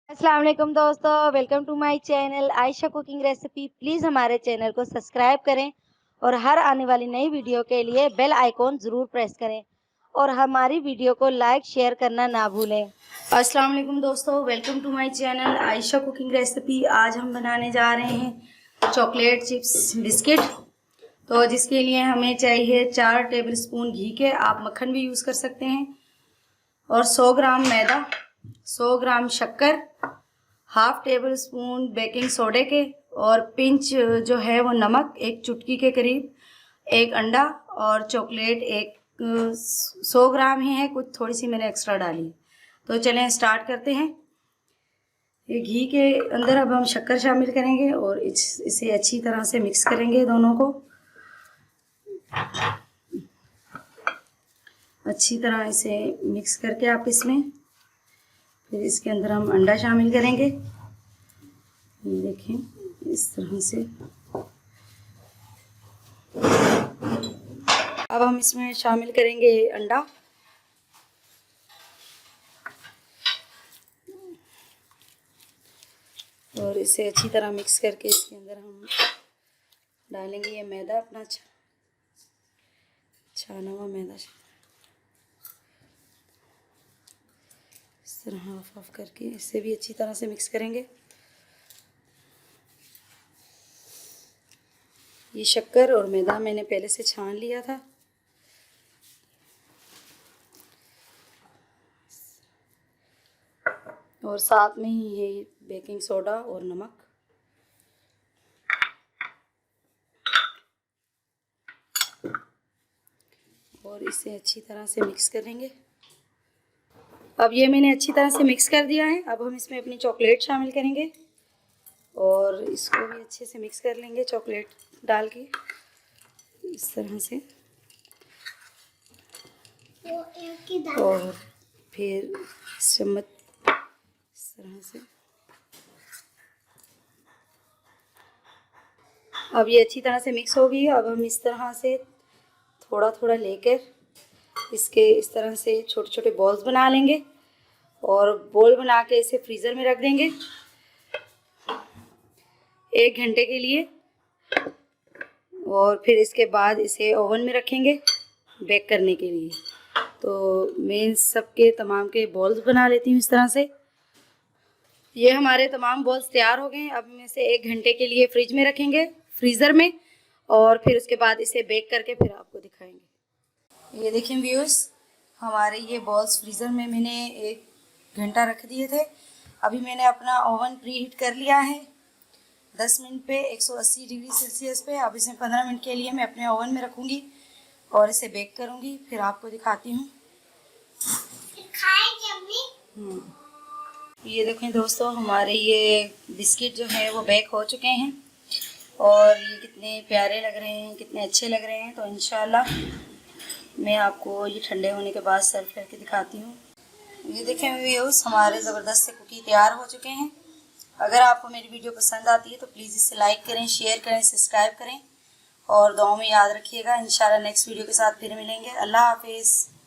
अस्सलाम वालेकुम दोस्तों, welcome to my channel Ayesha cooking recipe. Please हमारे चैनल को सब्सक्राइब करें और हर आने वाली नई वीडियो के लिए बेल आइकॉन ज़रूर प्रेस करें और हमारी वीडियो को लाइक शेयर करना ना भूलें। अस्सलाम वालेकुम दोस्तों, welcome to my channel Ayesha cooking recipe. आज हम बनाने जा रहे हैं चॉकलेट चिप्स बिस्किट। तो जिसके लिए हमें चाहिए 4 टेबल स्पून घी के, आप मक्खन भी यूज़ कर सकते हैं, और 100 ग्राम मैदा, 100 ग्राम शक्कर, हाफ टेबल स्पून बेकिंग सोडे के, और पिंच जो है वो नमक, एक चुटकी के करीब, एक अंडा, और चॉकलेट एक 100 ग्राम ही है, कुछ थोड़ी सी मैंने एक्स्ट्रा डाली है। तो चलें स्टार्ट करते हैं। ये घी के अंदर अब हम शक्कर शामिल करेंगे और इसे अच्छी तरह से मिक्स करेंगे दोनों को। अच्छी तरह इसे मिक्स करके आप इसमें फिर इसके अंदर हम अंडा शामिल करेंगे। ये देखें इस तरह से। अब हम इसमें शामिल करेंगे अंडा। और इसे अच्छी तरह मिक्स करके इसके अंदर हम डालेंगे ये मैदा, अपना छाना हुआ मैदा। इस तरह हाफ हाफ करके इसे भी अच्छी तरह से मिक्स करेंगे। ये शक्कर और मैदा मैंने पहले से छान लिया था। और साथ में ही ये बेकिंग सोडा और नमक। और इसे अच्छी तरह से मिक्स करेंगे। अब ये मैंने अच्छी तरह से मिक्स कर दिया है। अब हम इसमें अपनी चॉकलेट शामिल करेंगे और इसको भी अच्छे से मिक्स कर लेंगे चॉकलेट डाल के इस तरह से। और फिर चम्मच इस तरह से। अब ये अच्छी तरह से मिक्स हो गई है। अब हम इस तरह से थोड़ा थोड़ा लेकर इसके इस तरह से छोटे छोटे बॉल्स बना लेंगे और बॉल बना के इसे फ्रीज़र में रख देंगे 1 घंटे के लिए। और फिर इसके बाद इसे ओवन में रखेंगे बेक करने के लिए। तो मैं इन सब के तमाम के बॉल्स बना लेती हूँ इस तरह से। ये हमारे तमाम बॉल्स तैयार हो गए हैं। अब हम इसे 1 घंटे के लिए फ्रिज में रखेंगे फ्रीज़र में, और फिर उसके बाद इसे बेक करके फिर आपको दिखाएंगे। ये देखें व्यूअर्स, हमारे ये बॉल्स फ्रीज़र में मैंने 1 घंटा रख दिए थे। अभी मैंने अपना ओवन प्री हीट कर लिया है 10 मिनट पे 180 डिग्री सेल्सियस पे। अब इसे 15 मिनट के लिए मैं अपने ओवन में रखूँगी और इसे बेक करूँगी, फिर आपको दिखाती हूँ। ये देखें दोस्तों, हमारे ये बिस्किट जो है वो बेक हो चुके हैं और ये कितने प्यारे लग रहे हैं, कितने अच्छे लग रहे हैं। तो इंशाल्लाह मैं आपको ये ठंडे होने के बाद सर्व करके दिखाती हूँ। ये देखें व्यूअर्स, हमारे ज़बरदस्त से कुकी तैयार हो चुके हैं। अगर आपको मेरी वीडियो पसंद आती है तो प्लीज़ इसे लाइक करें, शेयर करें, सब्सक्राइब करें और दुआओं में याद रखिएगा। इंशाल्लाह नेक्स्ट वीडियो के साथ फिर मिलेंगे। अल्लाह हाफिज़।